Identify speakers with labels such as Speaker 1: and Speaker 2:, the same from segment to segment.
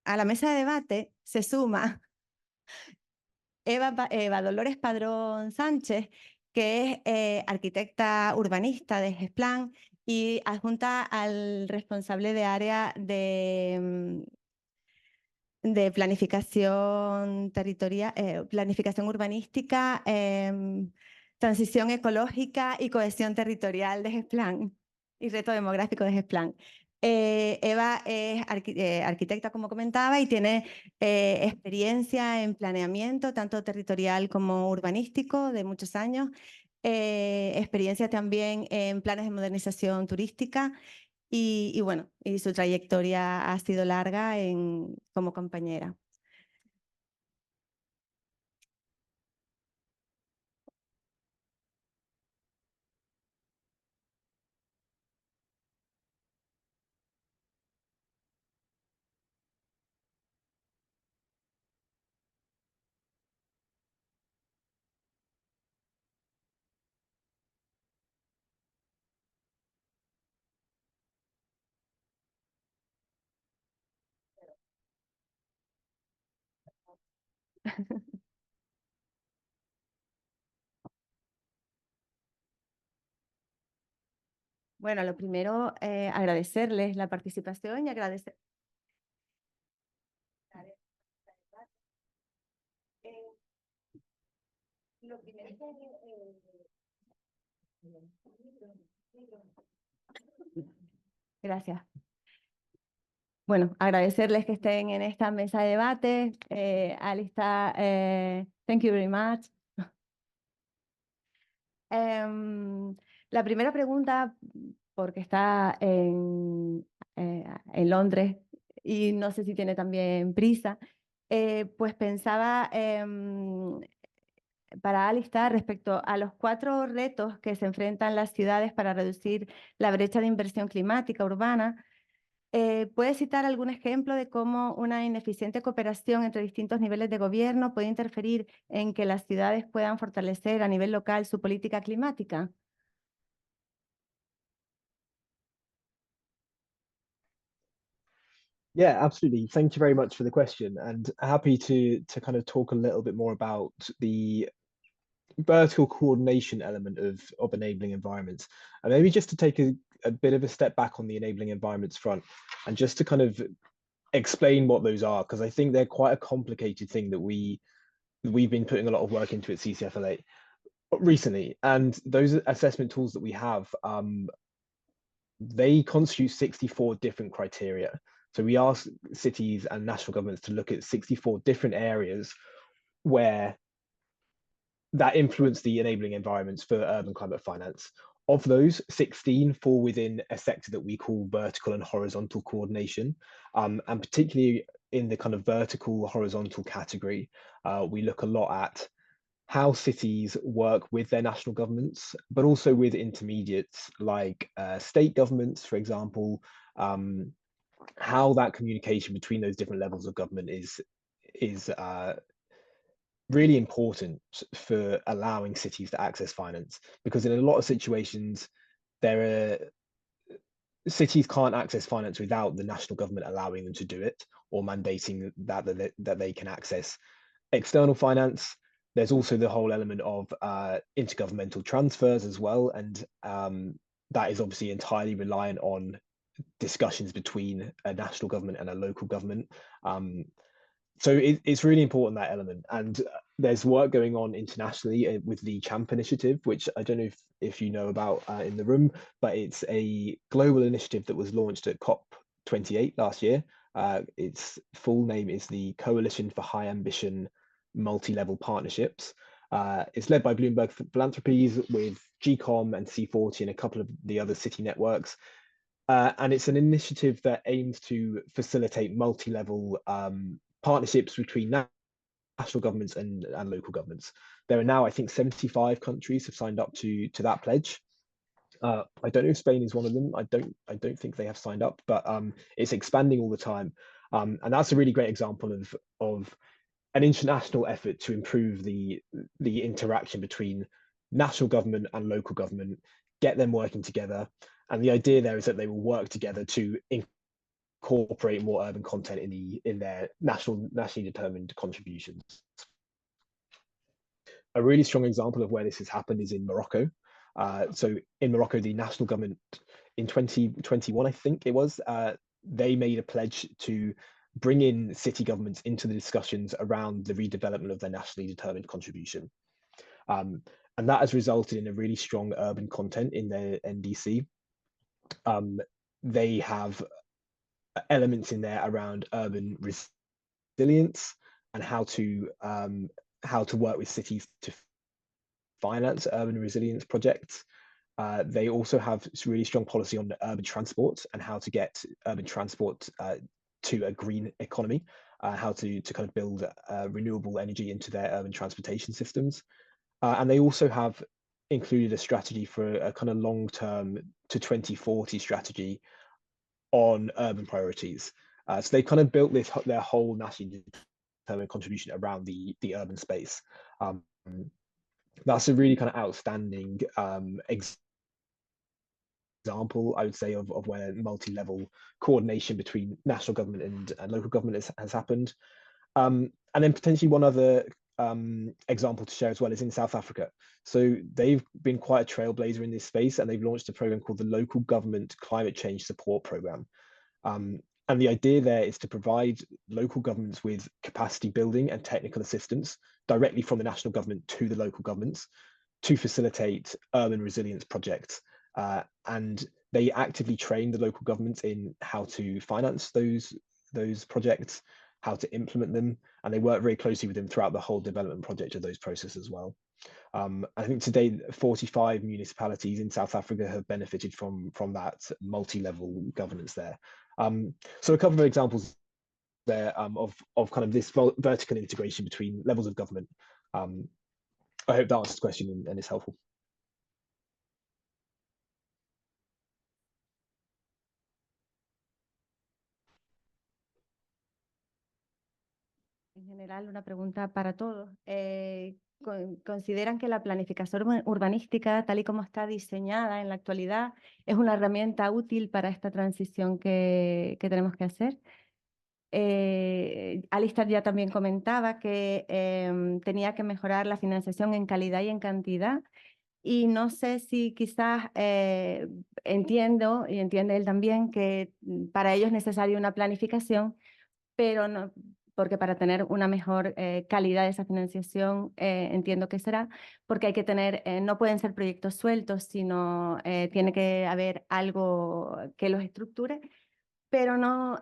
Speaker 1: a la mesa de debate se suma Eva Dolores Padrón Sánchez, que es arquitecta urbanista de GESPLAN y adjunta al responsable de área de planificación territorial, planificación urbanística, transición ecológica y cohesión territorial de GESPLAN y reto demográfico de GESPLAN. Eva es arquitecta, como comentaba, y tiene experiencia en planeamiento, tanto territorial como urbanístico, de muchos años. Experiencia también en planes de modernización turística y bueno, y su trayectoria ha sido larga como compañera. Bueno, lo primero, agradecerles la participación y agradecer. Lo primero Gracias. Bueno, agradecerles que estén en esta mesa de debate. Alista, thank you very much. La primera pregunta, porque está en Londres y no sé si tiene también prisa, pues pensaba para Alista respecto a los 4 retos que se enfrentan las ciudades para reducir la brecha de inversión climática urbana. ¿Puede citar algún ejemplo de cómo una ineficiente cooperación entre distintos niveles de gobierno puede interferir en que las ciudades puedan fortalecer a nivel local su política climática?
Speaker 2: Yeah, absolutely. Thank you very much for the question, and happy to kind of talk a little bit more about the vertical coordination element of enabling environments. And maybe just to take a bit of a step back on the enabling environments front, and just to kind of explain what those are, because I think they're quite a complicated thing that we've been putting a lot of work into at CCFLA recently. And those assessment tools that we have, they constitute 64 different criteria. So we ask cities and national governments to look at 64 different areas where that influence the enabling environments for urban climate finance. Of those, 16 fall within a sector that we call vertical and horizontal coordination. And particularly in the kind of vertical horizontal category, we look a lot at how cities work with their national governments, but also with intermediates like state governments, for example, how that communication between those different levels of government is really important for allowing cities to access finance, because in a lot of situations there are cities can't access finance without the national government allowing them to do it or mandating that they can access external finance. There's also the whole element of intergovernmental transfers as well, and that is obviously entirely reliant on discussions between a national government and a local government. So it's really important, that element. And there's work going on internationally with the CHAMP initiative, which I don't know if you know about in the room, but it's a global initiative that was launched at COP28 last year. Its full name is the Coalition for High Ambition Multi-Level Partnerships. It's led by Bloomberg Philanthropies with GCOM and C40 and a couple of the other city networks. And it's an initiative that aims to facilitate multi-level partnerships between national governments and local governments. There are now, I think, 75 countries have signed up to that pledge. I don't know if Spain is one of them. I don't think they have signed up, but it's expanding all the time. And that's a really great example of an international effort to improve the interaction between national government and local government, get them working together. And the idea there is that they will work together to incorporate more urban content in their nationally determined contributions. A really strong example of where this has happened is in Morocco. So in Morocco, the national government in 2021, I think it was, they made a pledge to bring in city governments into the discussions around the redevelopment of their nationally determined contribution. And that has resulted in a really strong urban content in their NDC. They have elements in there around urban resilience and how to work with cities to finance urban resilience projects. They also have really strong policy on urban transport and how to get urban transport to a green economy, how to kind of build renewable energy into their urban transportation systems. And they also have included a strategy for a kind of long-term to 2040 strategy on urban priorities. So they kind of built their whole nationally determined contribution around the urban space. That's a really kind of outstanding example, I would say, of where multi-level coordination between national government and local government has happened. And then potentially one other example to share as well is in South Africa. So they've been quite a trailblazer in this space, and they've launched a program called the Local Government Climate Change Support Program. And the idea there is to provide local governments with capacity building and technical assistance directly from the national government to the local governments to facilitate urban resilience projects. And they actively train the local governments in how to finance those projects, how to implement them, and they work very closely with them throughout the whole development project of those processes as well. I think today 45 municipalities in South Africa have benefited from that multi-level governance there. So a couple of examples there of kind of this vertical integration between levels of government. I hope that answers the question and is helpful.
Speaker 1: En general, una pregunta para todos. ¿Consideran que la planificación urbanística, tal y como está diseñada en la actualidad, es una herramienta útil para esta transición que tenemos que hacer? Alistair ya también comentaba que tenía que mejorar la financiación en calidad y en cantidad. Y no sé si quizás entiendo, y entiende él también, que para ello es necesaria una planificación, pero no, porque para tener una mejor calidad de esa financiación, entiendo que será, porque hay que tener, no pueden ser proyectos sueltos, sino tiene que haber algo que los estructure, pero no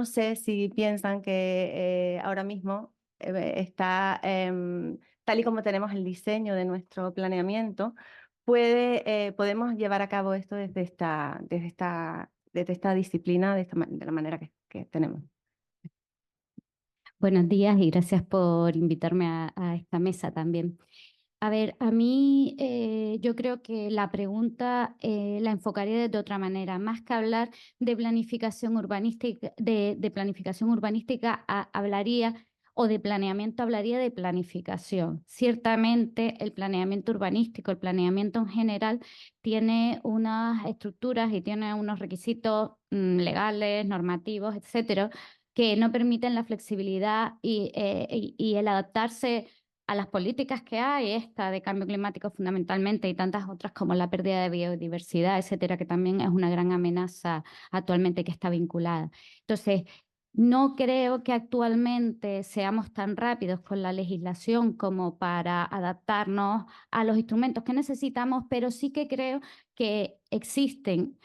Speaker 1: sé si piensan que ahora mismo está, tal y como tenemos el diseño de nuestro planeamiento, podemos llevar a cabo esto desde esta disciplina, de la manera que tenemos.
Speaker 3: Buenos días y gracias por invitarme a esta mesa también. A ver, a mí yo creo que la pregunta la enfocaría de otra manera. Más que hablar de planificación urbanística, hablaría, o de planeamiento, hablaría de planificación. Ciertamente el planeamiento urbanístico, el planeamiento en general, tiene unas estructuras y tiene unos requisitos legales, normativos, etcétera, que no permiten la flexibilidad y el adaptarse a las políticas que hay, esta de cambio climático fundamentalmente y tantas otras como la pérdida de biodiversidad, etcétera, que también es una gran amenaza actualmente que está vinculada. Entonces, no creo que actualmente seamos tan rápidos con la legislación como para adaptarnos a los instrumentos que necesitamos, pero sí que creo que existen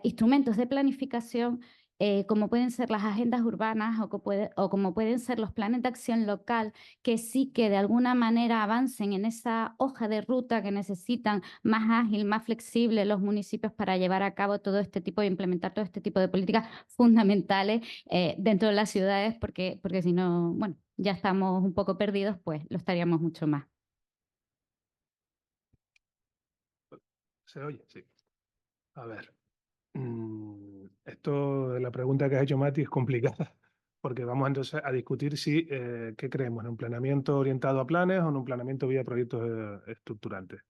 Speaker 3: instrumentos de planificación como pueden ser las agendas urbanas o como pueden ser los planes de acción local, que sí que de alguna manera avancen en esa hoja de ruta que necesitan más ágil, más flexible los municipios para llevar a cabo todo este tipo de implementar todo este tipo de políticas fundamentales dentro de las ciudades, porque si no, bueno, ya estamos un poco perdidos, pues lo estaríamos mucho más.
Speaker 4: ¿Se oye? Sí. A ver. Esto de la pregunta que has hecho, Mati, es complicada, porque vamos entonces a discutir si, ¿qué creemos? ¿En un planeamiento orientado a planes o en un planeamiento vía proyectos estructurantes?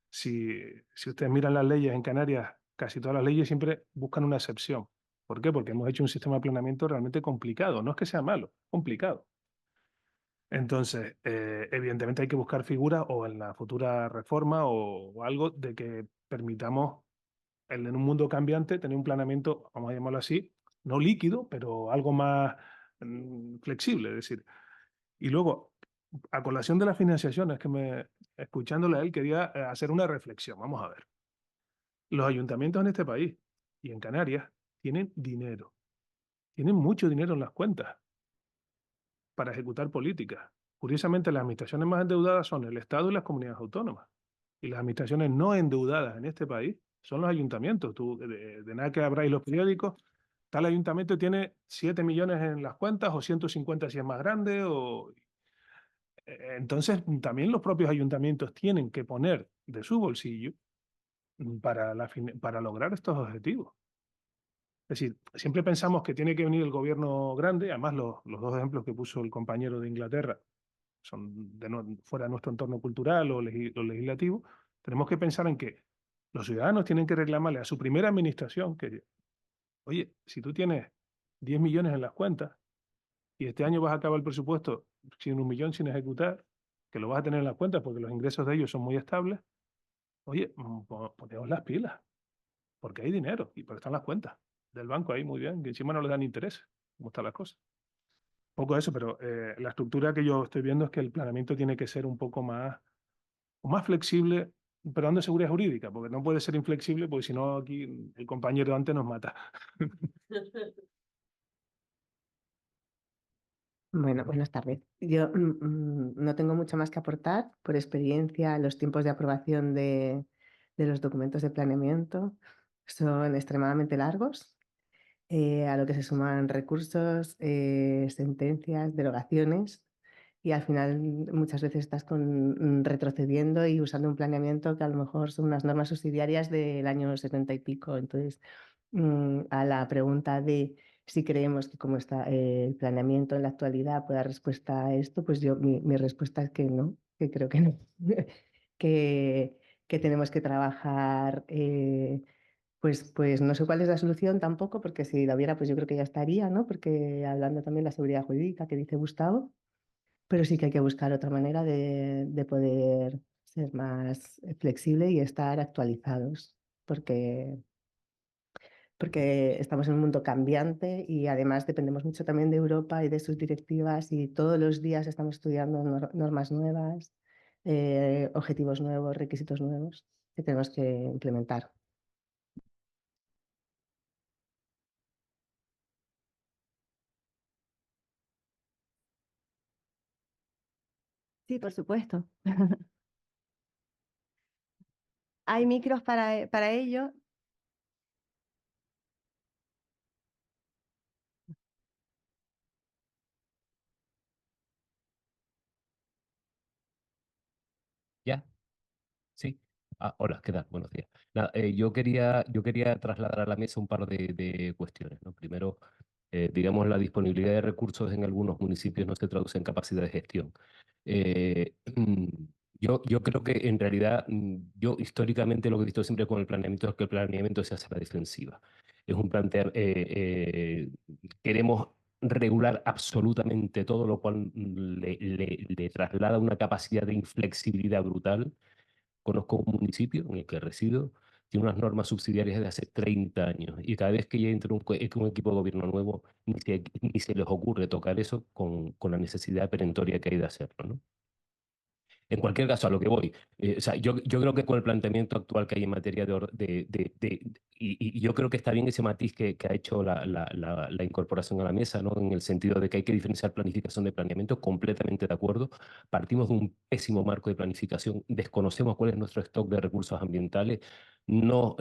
Speaker 4: Si ustedes miran las leyes en Canarias, casi todas las leyes siempre buscan una excepción ¿Por qué? Porque hemos hecho un sistema de planeamiento realmente complicado. No es que sea malo, complicado. Entonces, evidentemente hay que buscar figuras o en la futura reforma o algo de que permitamos, en un mundo cambiante, tener un planeamiento, vamos a llamarlo así, no líquido, pero algo más flexible. Es decir, y luego, a colación de la financiación, es que escuchándole a él, quería hacer una reflexión. Vamos a ver. Los ayuntamientos en este país y en Canarias tienen dinero, tienen mucho dinero en las cuentas para ejecutar políticas. Curiosamente, las administraciones más endeudadas son el Estado y las comunidades autónomas. Y las administraciones no endeudadas en este país son los ayuntamientos. Tú, de nada que abráis los periódicos, tal ayuntamiento tiene 7 millones en las cuentas o 150 si es más grande. Entonces, también los propios ayuntamientos tienen que poner de su bolsillo para lograr estos objetivos. Es decir, siempre pensamos que tiene que venir el gobierno grande, además los dos ejemplos que puso el compañero de Inglaterra son fuera de nuestro entorno cultural o legislativo. Tenemos que pensar en que los ciudadanos tienen que reclamarle a su primera administración que, oye, si tú tienes 10 millones en las cuentas y este año vas a acabar el presupuesto sin 1 millón sin ejecutar, que lo vas a tener en las cuentas porque los ingresos de ellos son muy estables, oye, ponemos las pilas, porque hay dinero y porque están las cuentas del banco ahí muy bien, que encima no les dan interés, como están las cosas. Poco eso, pero la estructura que yo estoy viendo es que el planeamiento tiene que ser un poco más flexible, pero dando seguridad jurídica, porque no puede ser inflexible, porque si no aquí el compañero antes nos mata.
Speaker 5: Bueno, buenas tardes. Yo no tengo mucho más que aportar. Por experiencia, los tiempos de aprobación de los documentos de planeamiento son extremadamente largos, a lo que se suman recursos, sentencias, derogaciones, y al final muchas veces estás retrocediendo y usando un planeamiento que a lo mejor son unas normas subsidiarias del año 70 y pico. Entonces, a la pregunta de si creemos que como está el planeamiento en la actualidad puede dar respuesta a esto, pues mi respuesta es que no, que creo que no, que tenemos que trabajar, pues no sé cuál es la solución tampoco, porque si la hubiera, pues yo creo que ya estaría, ¿no? Porque hablando también de la seguridad jurídica que dice Gustavo, pero sí que hay que buscar otra manera de poder ser más flexible y estar actualizados, porque estamos en un mundo cambiante y además dependemos mucho también de Europa y de sus directivas, y todos los días estamos estudiando normas nuevas, objetivos nuevos, requisitos nuevos que tenemos que implementar.
Speaker 1: Sí, por supuesto. Hay micros para ello.
Speaker 6: ¿Ya? Sí. Hola, ¿qué tal? Buenos días. Nada, yo quería trasladar a la mesa un par de cuestiones, ¿no? Primero, digamos, la disponibilidad de recursos en algunos municipios no se traduce en capacidad de gestión. Eh, yo creo que en realidad, yo históricamente lo que he visto siempre con el planeamiento es que el planeamiento se hace a la defensiva. Es un plantear, queremos regular absolutamente todo, lo cual le traslada una capacidad de inflexibilidad brutal. Conozco un municipio en el que resido, tiene unas normas subsidiarias de hace 30 años y cada vez que ya entra un equipo de gobierno nuevo, ni se les ocurre tocar eso con la necesidad perentoria que hay de hacerlo, ¿no? En cualquier caso, a lo que voy, o sea, yo creo que con el planteamiento actual que hay en materia y yo creo que está bien ese matiz que ha hecho la incorporación a la mesa, ¿no? En el sentido de que hay que diferenciar planificación de planeamiento, completamente de acuerdo. Partimos de un pésimo marco de planificación, desconocemos cuál es nuestro stock de recursos ambientales, no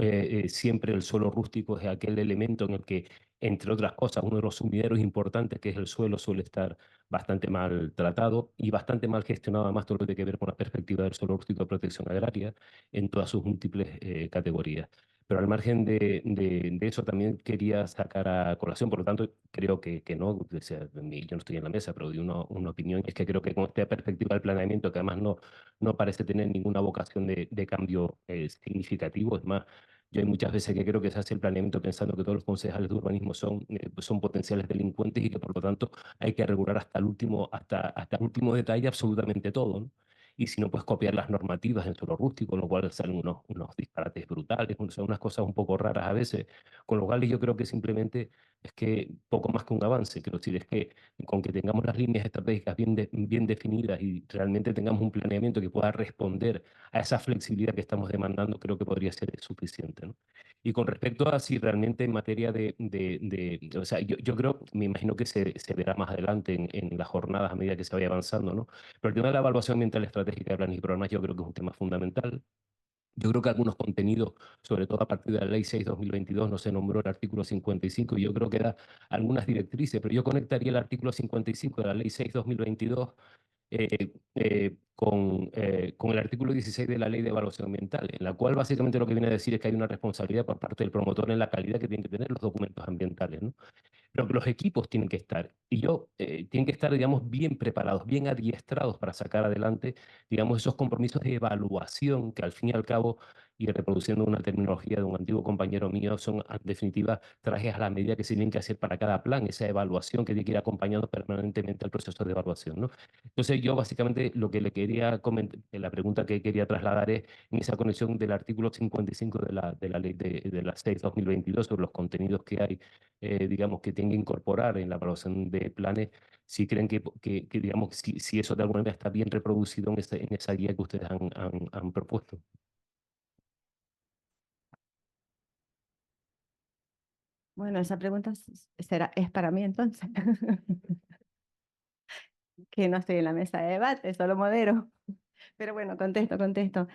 Speaker 6: siempre el suelo rústico es aquel elemento en el que, entre otras cosas, uno de los sumideros importantes, que es el suelo, suele estar bastante mal tratado y bastante mal gestionado, además todo lo que tiene que ver con la perspectiva del suelo rústico de protección agraria en todas sus múltiples categorías. Pero al margen de eso también quería sacar a colación, por lo tanto creo que no, o sea, yo no estoy en la mesa, pero di una opinión, y es que creo que con esta perspectiva del planeamiento, que además no parece tener ninguna vocación de cambio significativo, es más, Yo hay muchas veces que creo que se hace el planeamiento pensando que todos los concejales de urbanismo son potenciales delincuentes y que por lo tanto hay que regular hasta el último detalle absolutamente todo, ¿no? Y si no, puedes copiar las normativas en suelo rústico, con lo cual salen unos disparates brutales, o sea, unas cosas un poco raras a veces, con lo cual yo creo que simplemente es que poco más que un avance, quiero decir, es que con que tengamos las líneas estratégicas bien definidas y realmente tengamos un planeamiento que pueda responder a esa flexibilidad que estamos demandando, creo que podría ser suficiente, ¿no? Y con respecto a si realmente en materia o sea, yo creo, me imagino que se verá más adelante en las jornadas a medida que se vaya avanzando, ¿no? Pero el tema de la evaluación ambiental estratégica de planes y programas yo creo que es un tema fundamental. Yo creo que algunos contenidos, sobre todo a partir de la Ley 6/2022, no se nombró el artículo 55 y yo creo que da algunas directrices, pero yo conectaría el artículo 55 de la Ley 6/2022 con el artículo 16 de la Ley de Evaluación Ambiental, en la cual básicamente lo que viene a decir es que hay una responsabilidad por parte del promotor en la calidad que tienen que tener los documentos ambientales, ¿no? Pero que los equipos tienen que estar, tienen que estar, digamos, bien preparados, bien adiestrados para sacar adelante, digamos, esos compromisos de evaluación que al fin y al cabo, y reproduciendo una terminología de un antiguo compañero mío, son en definitiva trajes a la medida que se tienen que hacer para cada plan, esa evaluación que tiene que ir acompañando permanentemente al proceso de evaluación, ¿no? Entonces yo básicamente lo que le quería comentar, la pregunta que quería trasladar es en esa conexión del artículo 55 de la ley de la 6/2022 sobre los contenidos que hay, digamos, que tienen que incorporar en la evaluación de planes, si creen que digamos, si eso de alguna manera está bien reproducido en esa guía que ustedes han propuesto.
Speaker 1: Bueno, esa pregunta es para mí entonces, que no estoy en la mesa de debate, solo modero. Pero bueno, contesto.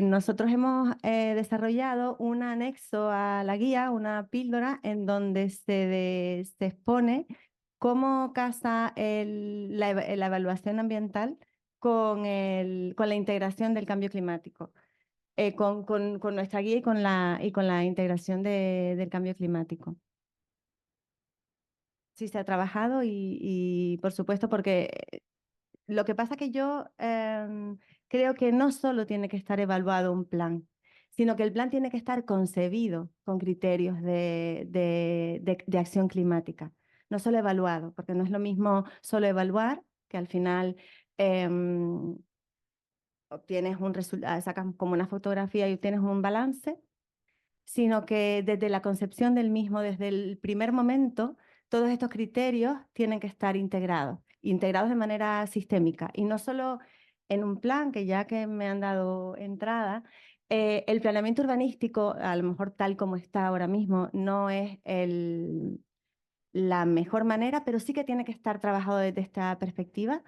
Speaker 1: Nosotros hemos desarrollado un anexo a la guía, una píldora, en donde se expone cómo casa la evaluación ambiental con la integración del cambio climático, con nuestra guía y con la integración del cambio climático. Sí, se ha trabajado y por supuesto, porque lo que pasa que yo creo que no solo tiene que estar evaluado un plan, sino que el plan tiene que estar concebido con criterios de acción climática, no solo evaluado, porque no es lo mismo solo evaluar, que al final obtienes un resultado, sacas como una fotografía y obtienes un balance, sino que desde la concepción del mismo, desde el primer momento, todos estos criterios tienen que estar integrados de manera sistémica y no solo en un plan, que ya que me han dado entrada, el planeamiento urbanístico, a lo mejor tal como está ahora mismo, no es la mejor manera, pero sí que tiene que estar trabajado desde esta perspectiva.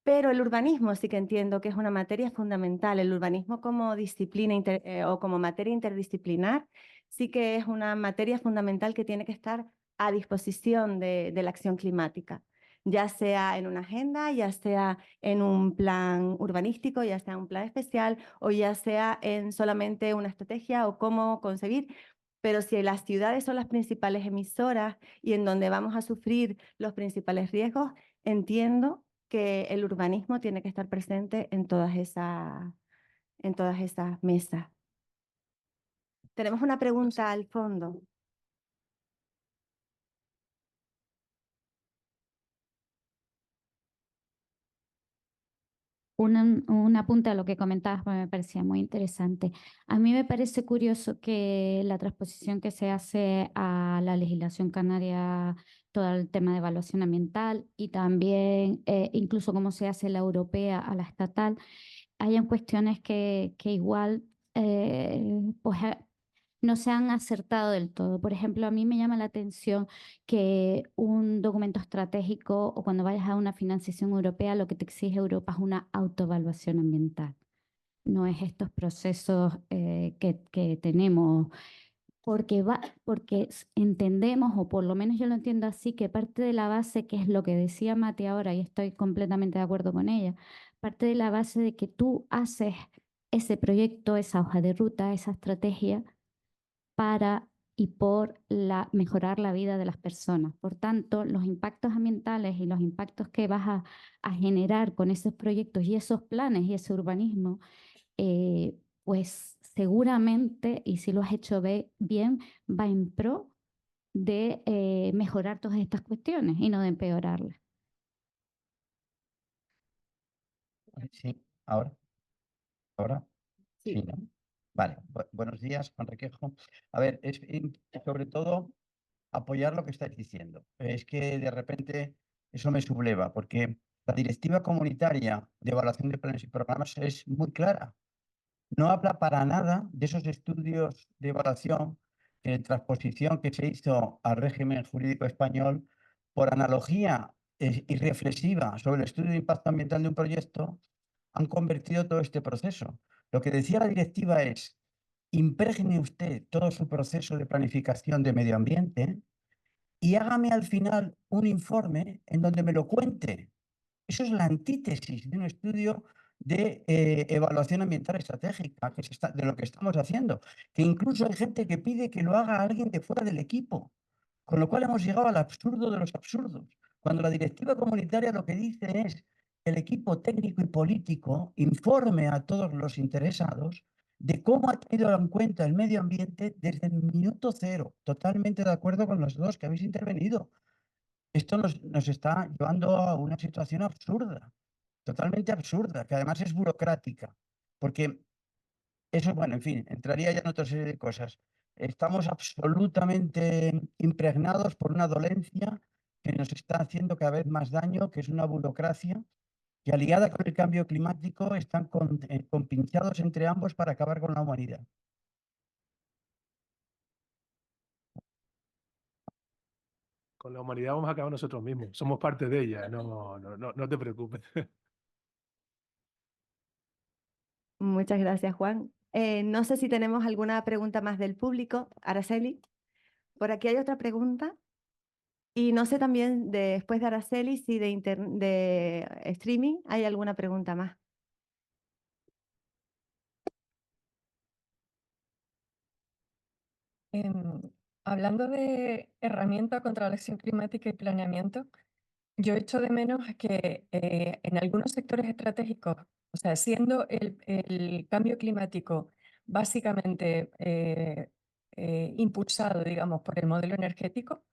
Speaker 1: Pero el urbanismo sí que entiendo que es una materia fundamental. El urbanismo como disciplina o como materia interdisciplinar sí que es una materia fundamental que tiene que estar a disposición de la acción climática, ya sea en una agenda, ya sea en un plan urbanístico, ya sea en un plan especial o ya sea en solamente una estrategia o cómo concebir. Pero si las ciudades son las principales emisoras y en donde vamos a sufrir los principales riesgos, entiendo que el urbanismo tiene que estar presente en todas esas mesas. Tenemos una pregunta al fondo.
Speaker 3: Un apunte a lo que comentabas, porque me parecía muy interesante. A mí me parece curioso que la transposición que se hace a la legislación canaria, todo el tema de evaluación ambiental y también incluso cómo se hace la europea a la estatal, hayan cuestiones que igual pues, no se han acertado del todo. Por ejemplo, a mí me llama la atención que un documento estratégico o cuando vayas a una financiación europea, lo que te exige Europa es una autoevaluación ambiental. No es estos procesos que tenemos, porque entendemos, o por lo menos yo lo entiendo así, que parte de la base, que es lo que decía Mati ahora, y estoy completamente de acuerdo con ella, parte de la base de que tú haces ese proyecto, esa hoja de ruta, esa estrategia, para y por mejorar la vida de las personas. Por tanto, los impactos ambientales y los impactos que vas a generar con esos proyectos y esos planes y ese urbanismo, pues seguramente, y si lo has hecho bien, va en pro de mejorar todas estas cuestiones y no de empeorarlas.
Speaker 7: Sí, ahora.
Speaker 1: Sí.
Speaker 7: Sí, ¿no? Vale, buenos días, Juan Requejo. A ver, sobre todo apoyar lo que estáis diciendo. Es que de repente eso me subleva, porque la directiva comunitaria de evaluación de planes y programas es muy clara. No habla para nada de esos estudios de evaluación que transposición que se hizo al régimen jurídico español por analogía y reflexiva sobre el estudio de impacto ambiental de un proyecto han convertido todo este proceso. Lo que decía la directiva es, impregne usted todo su proceso de planificación de medio ambiente y hágame al final un informe en donde me lo cuente. Eso es la antítesis de un estudio de evaluación ambiental estratégica, de lo que estamos haciendo. Que incluso hay gente que pide que lo haga alguien de fuera del equipo. Con lo cual hemos llegado al absurdo de los absurdos. Cuando la directiva comunitaria lo que dice es que el equipo técnico y político informe a todos los interesados de cómo ha tenido en cuenta el medio ambiente desde el minuto cero. Totalmente de acuerdo con los dos que habéis intervenido. Esto nos está llevando a una situación absurda, totalmente absurda, que además es burocrática, porque eso, bueno, en fin, entraría ya en otra serie de cosas. Estamos absolutamente impregnados por una dolencia que nos está haciendo cada vez más daño, que es una burocracia, que aliada con el cambio climático están compinchados entre ambos para acabar con la humanidad.
Speaker 4: Con la humanidad vamos a acabar nosotros mismos. Somos parte de ella. No te preocupes.
Speaker 1: Muchas gracias, Juan. No sé si tenemos alguna pregunta más del público. Araceli, por aquí hay otra pregunta. Y no sé también, después de Araceli, si de streaming hay alguna pregunta más.
Speaker 8: Hablando de herramientas contra la acción climática y planeamiento, yo echo de menos que en algunos sectores estratégicos, o sea, siendo el cambio climático básicamente impulsado, digamos, por el modelo energético,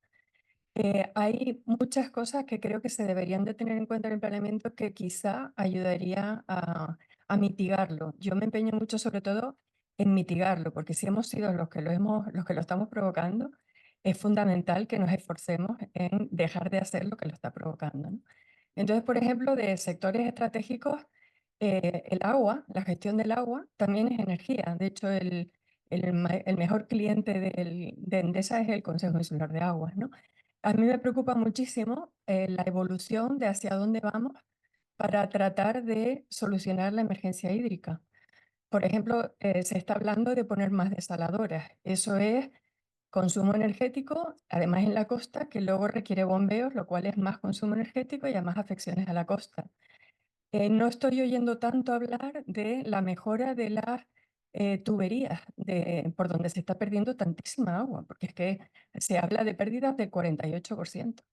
Speaker 8: hay muchas cosas que creo que se deberían de tener en cuenta en el planeamiento que quizá ayudaría a mitigarlo. Yo me empeño mucho sobre todo en mitigarlo, porque si hemos sido los que lo estamos provocando, es fundamental que nos esforcemos en dejar de hacer lo que lo está provocando, ¿no? Entonces, por ejemplo, de sectores estratégicos, el agua, la gestión del agua, también es energía. De hecho, el mejor cliente de Endesa es el Consejo Insular de Aguas, ¿no? A mí me preocupa muchísimo la evolución de hacia dónde vamos para tratar de solucionar la emergencia hídrica. Por ejemplo, se está hablando de poner más desaladoras. Eso es consumo energético, además en la costa, que luego requiere bombeos, lo cual es más consumo energético y además afecciones a la costa. No estoy oyendo tanto hablar de la mejora de las tuberías por donde se está perdiendo tantísima agua, porque es que se habla de pérdidas del 48%.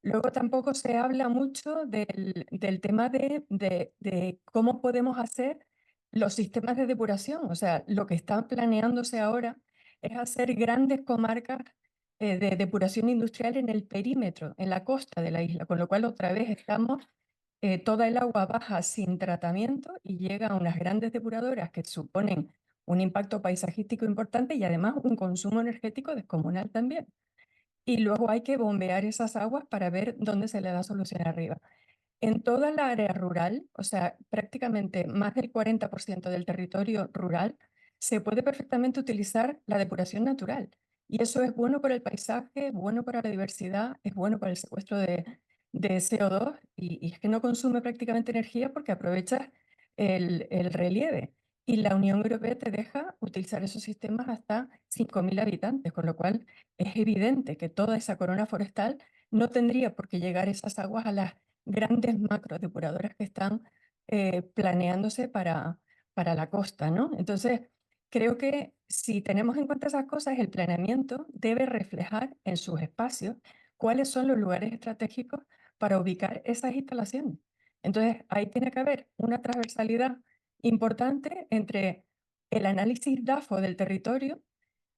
Speaker 8: Luego tampoco se habla mucho del tema de cómo podemos hacer los sistemas de depuración. O sea, lo que está planeándose ahora es hacer grandes comarcas de depuración industrial en el perímetro, en la costa de la isla, con lo cual otra vez estamos toda el agua baja sin tratamiento y llega a unas grandes depuradoras que suponen un impacto paisajístico importante y además un consumo energético descomunal también. Y luego hay que bombear esas aguas para ver dónde se le da solución arriba. En toda la área rural, o sea, prácticamente más del 40% del territorio rural, se puede perfectamente utilizar la depuración natural. Y eso es bueno para el paisaje, es bueno para la diversidad, es bueno para el secuestro de CO2 y es que no consume prácticamente energía porque aprovecha el relieve. Y la Unión Europea te deja utilizar esos sistemas hasta 5.000 habitantes, con lo cual es evidente que toda esa corona forestal no tendría por qué llegar esas aguas a las grandes macro depuradoras que están planeándose para la costa, ¿no? Entonces, creo que si tenemos en cuenta esas cosas, el planeamiento debe reflejar en sus espacios cuáles son los lugares estratégicos para ubicar esas instalaciones. Entonces, ahí tiene que haber una transversalidad importante entre el análisis DAFO del territorio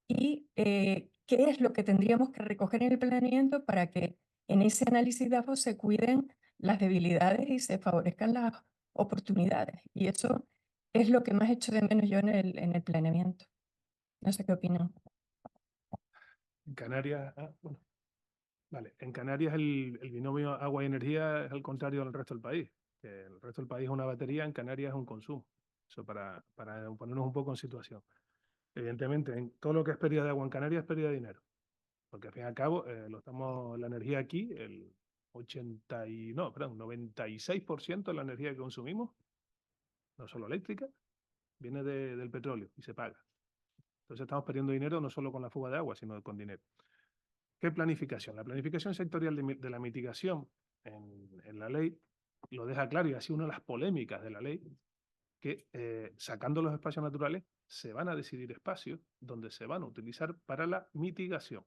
Speaker 8: y qué es lo que tendríamos que recoger en el planeamiento para que en ese análisis DAFO se cuiden las debilidades y se favorezcan las oportunidades. Y eso es lo que más echo de menos yo en el planeamiento. No sé qué opinan.
Speaker 4: En Canarias, bueno, vale, en Canarias el binomio agua y energía es al contrario del resto del país. Que el resto del país es una batería, en Canarias es un consumo. Eso para ponernos un poco en situación. Evidentemente, en todo lo que es pérdida de agua en Canarias es pérdida de dinero. Porque al fin y al cabo, la energía aquí, el 96% de la energía que consumimos, no solo eléctrica, viene del petróleo y se paga. Entonces estamos perdiendo dinero no solo con la fuga de agua, sino con dinero. ¿Qué planificación? La planificación sectorial de la mitigación en la ley lo deja claro, y ha sido una de las polémicas de la ley, que sacando los espacios naturales se van a decidir espacios donde se van a utilizar para la mitigación.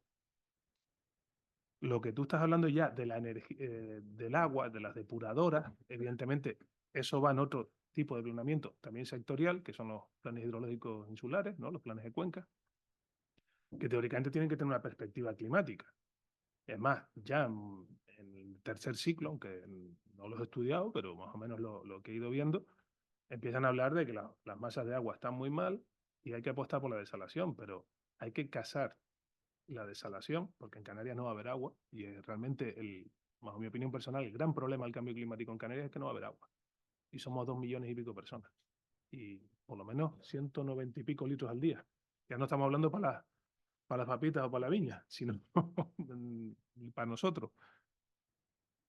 Speaker 4: Lo que tú estás hablando ya de la energía, del agua, de las depuradoras, evidentemente eso va en otro tipo de planeamiento, también sectorial, que son los planes hidrológicos insulares, ¿no? Los planes de cuenca, que teóricamente tienen que tener una perspectiva climática. Es más, ya en el tercer ciclo, aunque no los he estudiado, pero más o menos lo que he ido viendo, empiezan a hablar de que las masas de agua están muy mal y hay que apostar por la desalación, pero hay que casar la desalación, porque en Canarias no va a haber agua, y realmente, bajo mi opinión personal, el gran problema del cambio climático en Canarias es que no va a haber agua. Y somos 2 millones y pico de personas. Y por lo menos 190 y pico litros al día. Ya no estamos hablando para las papitas o para la viña, sino para nosotros.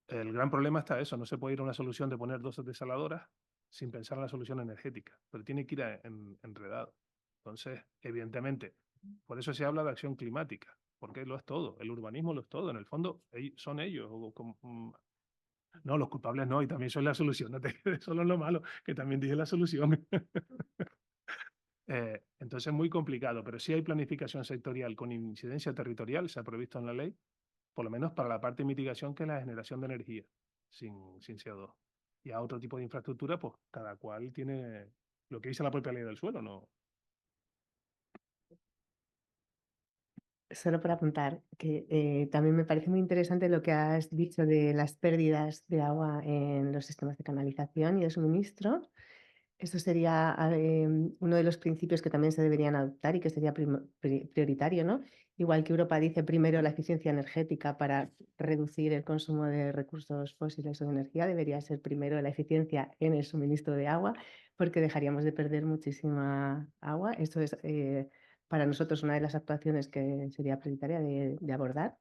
Speaker 4: El gran problema está eso, no se puede ir a una solución de poner 2 desaladoras sin pensar en la solución energética, pero tiene que ir enredado. Entonces, evidentemente, por eso se habla de acción climática, porque lo es todo, el urbanismo lo es todo, en el fondo son ellos, no, los culpables no, y también son la solución, no te quedes solo en lo malo, que también dije la solución. Entonces es muy complicado, pero sí hay planificación sectorial con incidencia territorial, se ha previsto en la ley, por lo menos para la parte de mitigación, que es la generación de energía sin CO2. Y a otro tipo de infraestructura, pues cada cual tiene lo que dice la propia ley del suelo, ¿no?
Speaker 5: Solo para apuntar que también me parece muy interesante lo que has dicho de las pérdidas de agua en los sistemas de canalización y de suministro. Esto sería uno de los principios que también se deberían adoptar y que sería prioritario, ¿no? Igual que Europa dice primero la eficiencia energética para reducir el consumo de recursos fósiles o de energía, debería ser primero la eficiencia en el suministro de agua, porque dejaríamos de perder muchísima agua. Esto es para nosotros una de las actuaciones que sería prioritaria de abordar.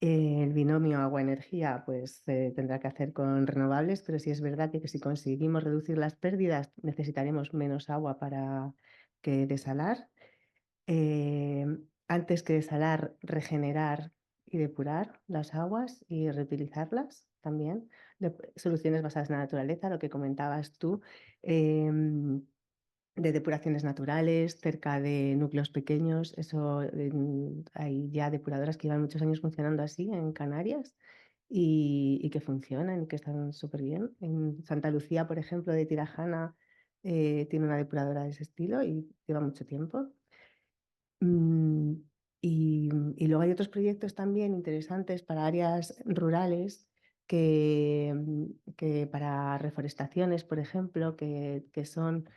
Speaker 5: El binomio agua-energía pues tendrá que hacer con renovables, pero sí es verdad que si conseguimos reducir las pérdidas necesitaremos menos agua para que desalar. Antes que desalar, regenerar y depurar las aguas y reutilizarlas también. Soluciones basadas en la naturaleza, lo que comentabas tú. De depuraciones naturales, cerca de núcleos pequeños. Eso, hay ya depuradoras que llevan muchos años funcionando así en Canarias y que funcionan y que están súper bien. En Santa Lucía, por ejemplo, de Tirajana, tiene una depuradora de ese estilo y lleva mucho tiempo. Y luego hay otros proyectos también interesantes para áreas rurales que para reforestaciones, por ejemplo, que son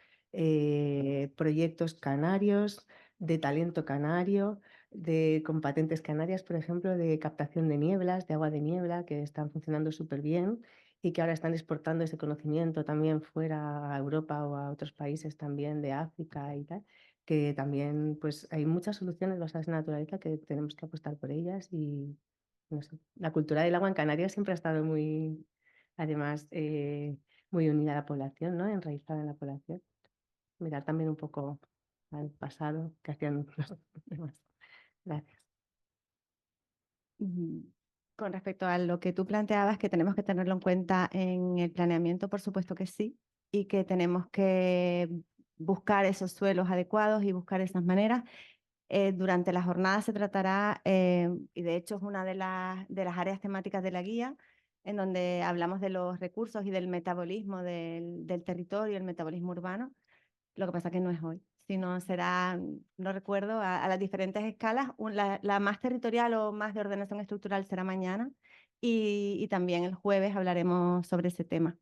Speaker 5: proyectos canarios, de talento canario, con patentes canarias, por ejemplo, de captación de nieblas, de agua de niebla, que están funcionando súper bien y que ahora están exportando ese conocimiento también fuera a Europa o a otros países también de África y tal, que también pues hay muchas soluciones basadas en la naturaleza que tenemos que apostar por ellas y no sé, la cultura del agua en Canarias siempre ha estado muy, además, muy unida a la población, ¿no? Enraizada en la población. Mirar también un poco al pasado que hacían los demás. Gracias.
Speaker 1: Con respecto a lo que tú planteabas, que tenemos que tenerlo en cuenta en el planeamiento, por supuesto que sí, y que tenemos que buscar esos suelos adecuados y buscar esas maneras. Durante la jornada se tratará, y de hecho es una de las áreas temáticas de la guía, en donde hablamos de los recursos y del metabolismo del territorio, el metabolismo urbano. Lo que pasa que no es hoy, sino será, no recuerdo, a las diferentes escalas. La más territorial o más de ordenación estructural será mañana y también el jueves hablaremos sobre ese tema.